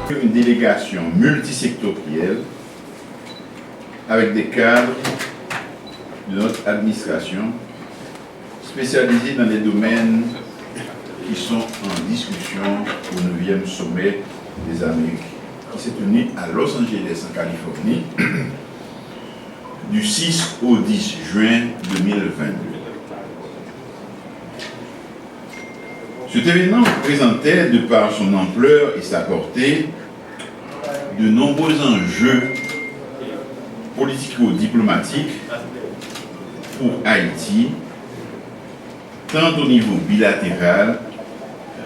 Une délégation multisectorielle avec des cadres de notre administration spécialisés dans les domaines qui sont en discussion au 9e sommet des Amériques qui s'est tenu à Los Angeles en Californie du 6 au 10 juin 2022. Cet événement présentait, de par son ampleur et sa portée, de nombreux enjeux politico-diplomatiques pour Haïti, tant au niveau bilatéral,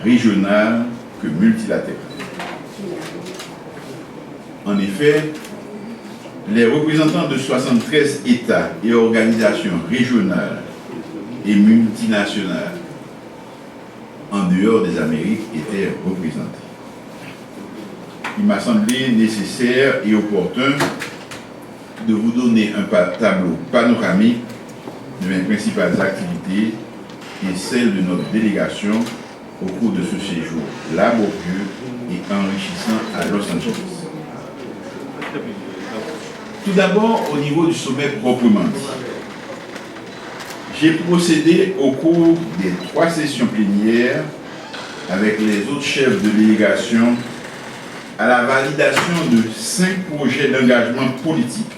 régional que multilatéral. En effet, les représentants de 73 États et organisations régionales et multinationales en dehors des Amériques étaient représentés. Il m'a semblé nécessaire et opportun de vous donner un tableau panoramique de mes principales activités et celles de notre délégation au cours de ce séjour laborieux et enrichissant à Los Angeles. Tout d'abord, au niveau du sommet proprement dit, j'ai procédé au cours des 3 sessions plénières avec les autres chefs de délégation à la validation de 5 projets d'engagement politique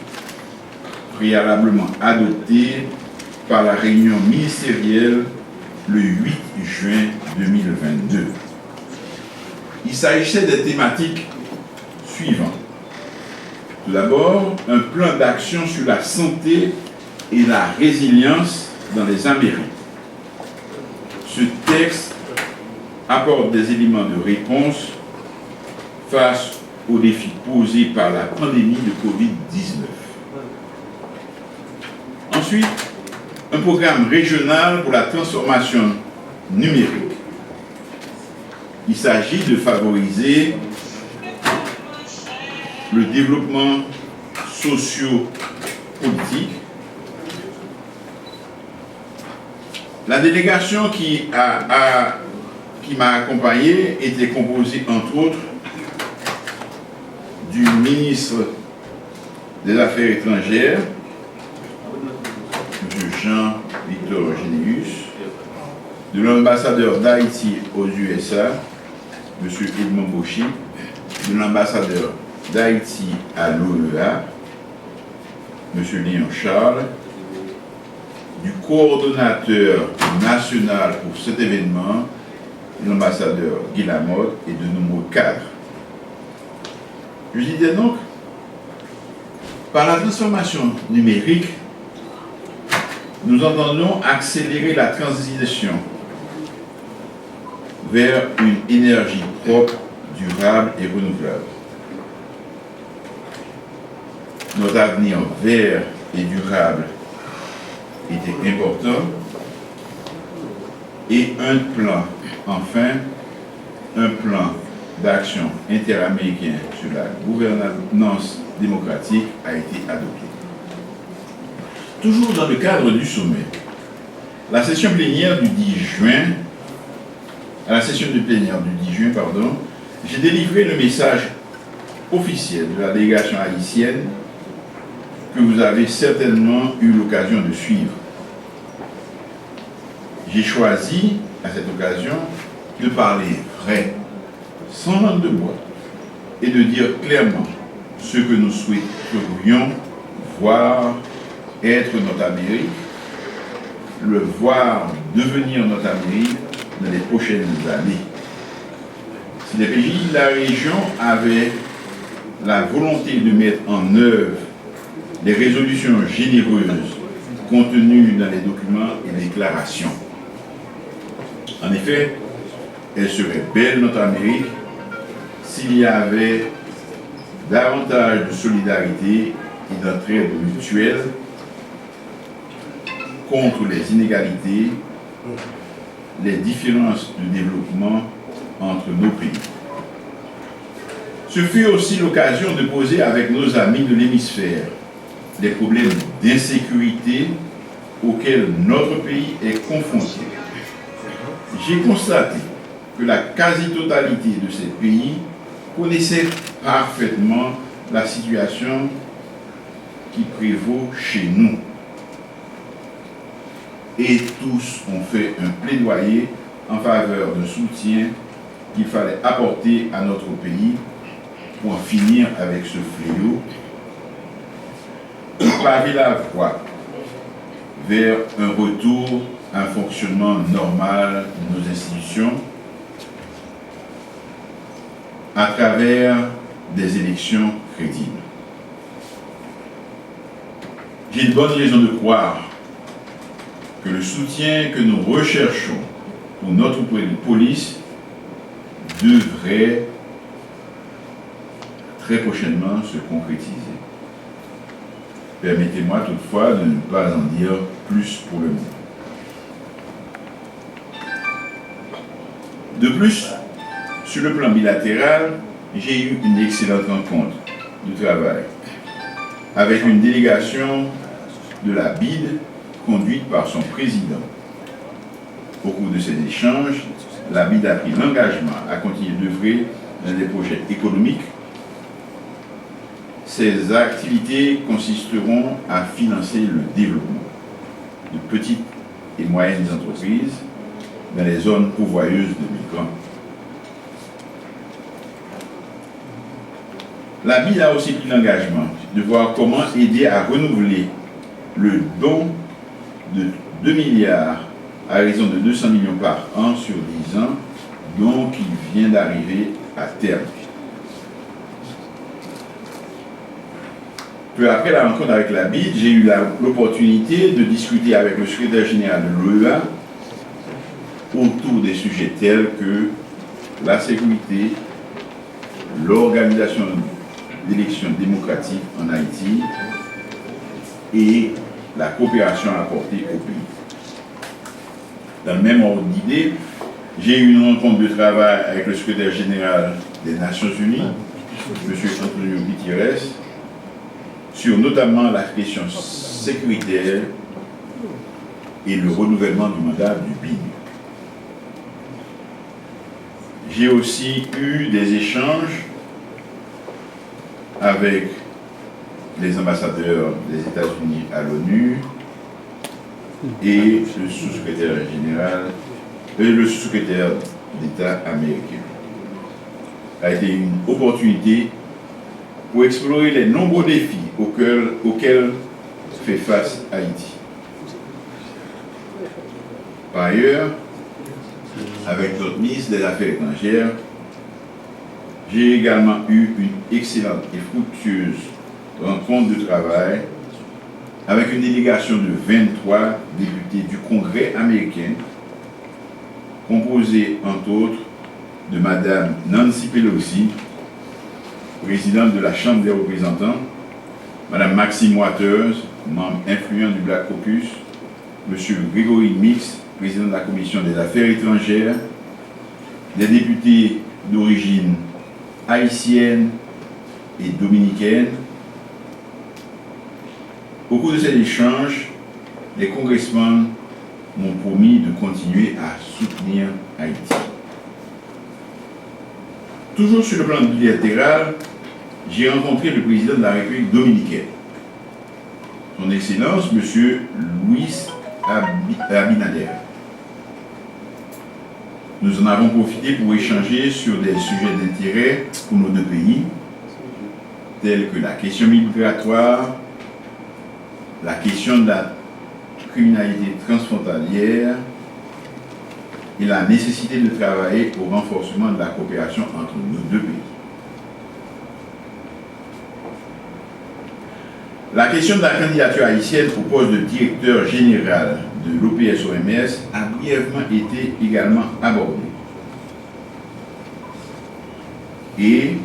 préalablement adoptés par la réunion ministérielle le 8 juin 2022. Il s'agissait des thématiques suivantes. Tout d'abord, un plan d'action sur la santé et la résilience dans les Amériques. Ce texte apporte des éléments de réponse face aux défis posés par la pandémie de Covid-19. Ensuite, un programme régional pour la transformation numérique. Il s'agit de favoriser le développement socio-politique. La délégation qui m'a accompagné était composée, entre autres, du ministre des Affaires étrangères, M. Jean-Victor Généus, de l'ambassadeur d'Haïti aux USA, M. Edmond Bauchy, de l'ambassadeur d'Haïti à l'OEA, M. Léon Charles, du coordonnateur national pour cet événement, l'ambassadeur Guy Lamotte, et de nombreux cadres. Je disais donc, par la transformation numérique, nous entendons accélérer la transition vers une énergie propre, durable et renouvelable. Notre avenir vert et durable était important, et un plan d'action interaméricain sur la gouvernance démocratique a été adopté. Toujours dans le cadre du sommet, à la session de plénière du 10 juin, j'ai délivré le message officiel de la délégation haïtienne que vous avez certainement eu l'occasion de suivre. J'ai choisi, à cette occasion, de parler vrai, sans langue de bois, et de dire clairement ce que nous souhaiterions voir être notre Amérique, le voir devenir notre Amérique dans les prochaines années. Si les pays de la région avaient la volonté de mettre en œuvre les résolutions généreuses contenues dans les documents et déclarations. En effet, elle serait belle, notre Amérique, s'il y avait davantage de solidarité et d'entraide mutuelle contre les inégalités, les différences de développement entre nos pays. Ce fut aussi l'occasion de poser avec nos amis de l'hémisphère les problèmes d'insécurité auxquels notre pays est confronté. J'ai constaté que la quasi-totalité de ces pays connaissait parfaitement la situation qui prévaut chez nous. Et tous ont fait un plaidoyer en faveur d'un soutien qu'il fallait apporter à notre pays pour en finir avec ce fléau, paver la voie vers un retour à un fonctionnement normal de nos institutions à travers des élections crédibles. J'ai de bonnes raisons de croire que le soutien que nous recherchons pour notre police devrait très prochainement se concrétiser. Permettez-moi toutefois de ne pas en dire plus pour le moment. De plus, sur le plan bilatéral, j'ai eu une excellente rencontre de travail avec une délégation de la BID conduite par son président. Au cours de ces échanges, la BID a pris l'engagement à continuer d'œuvrer dans des projets économiques. Ces activités consisteront à financer le développement de petites et moyennes entreprises dans les zones pourvoyeuses de migrants. La BID a aussi pris l'engagement de voir comment aider à renouveler le don de 2 milliards à raison de 200 millions par an sur 10 ans, don qui vient d'arriver à terme. Peu après la rencontre avec la BID, j'ai eu l'opportunité de discuter avec le secrétaire général de l'OEA autour des sujets tels que la sécurité, l'organisation d'élections démocratiques en Haïti et la coopération apportée au pays. Dans le même ordre d'idée, j'ai eu une rencontre de travail avec le secrétaire général des Nations Unies, M. Antonio Gutiérrez, sur notamment la question sécuritaire et le renouvellement du mandat du BID. J'ai aussi eu des échanges avec les ambassadeurs des États-Unis à l'ONU et le sous-secrétaire général et le sous-secrétaire d'État américain. Ça a été une opportunité pour explorer les nombreux défis auxquels fait face Haïti. Par ailleurs, avec notre ministre des Affaires étrangères, j'ai également eu une excellente et fructueuse rencontre de travail avec une délégation de 23 députés du Congrès américain, composée entre autres de Mme Nancy Pelosi, présidente de la Chambre des représentants, Mme Maxine Waters, membre influent du Black Caucus, M. Gregory Mix, président de la Commission des Affaires étrangères, des députés d'origine haïtienne et dominicaine. Au cours de ces échanges, les congressmen m'ont promis de continuer à soutenir Haïti. Toujours sur le plan bilatéral, j'ai rencontré le président de la République dominicaine, son Excellence, M. Luis Abinader. Nous en avons profité pour échanger sur des sujets d'intérêt pour nos deux pays, tels que la question migratoire, la question de la criminalité transfrontalière et la nécessité de travailler au renforcement de la coopération entre nos deux pays. La question de la candidature haïtienne au poste de directeur général de l'OPS-OMS a brièvement été également abordée. Et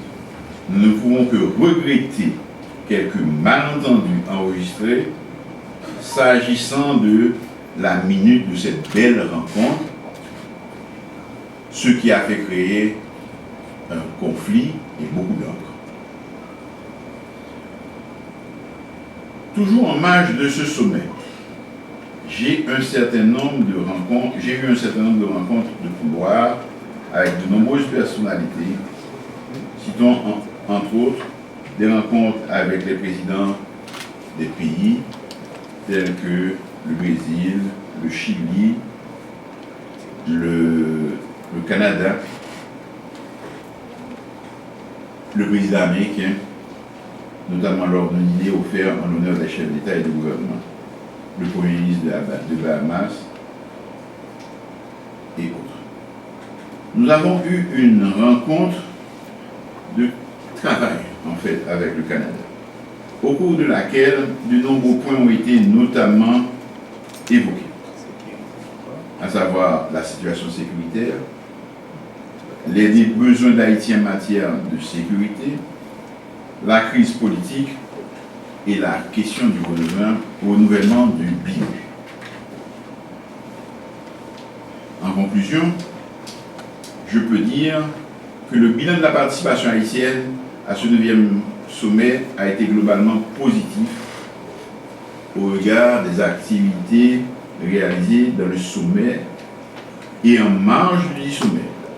nous ne pouvons que regretter quelques malentendus enregistrés s'agissant de la minute de cette belle rencontre, ce qui a fait créer un conflit et beaucoup d'encre. Toujours en marge de ce sommet, j'ai eu un certain nombre de rencontres de couloir avec de nombreuses personnalités Citons entre autres des rencontres avec les présidents des pays tels que le Brésil, le Chili, le Canada, le président américain, notamment lors d'un dîner offert en l'honneur des chefs d'État et de gouvernement, le Premier ministre de Bahamas et autres. Nous avons eu une rencontre de travail, en fait, avec le Canada, au cours de laquelle de nombreux points ont été notamment évoqués, à savoir la situation sécuritaire, les besoins d'Haïti en matière de sécurité, la crise politique et la question du renouvellement du bilan. En conclusion, je peux dire que le bilan de la participation haïtienne à ce 9e sommet a été globalement positif au regard des activités réalisées dans le sommet et en marge du sommet.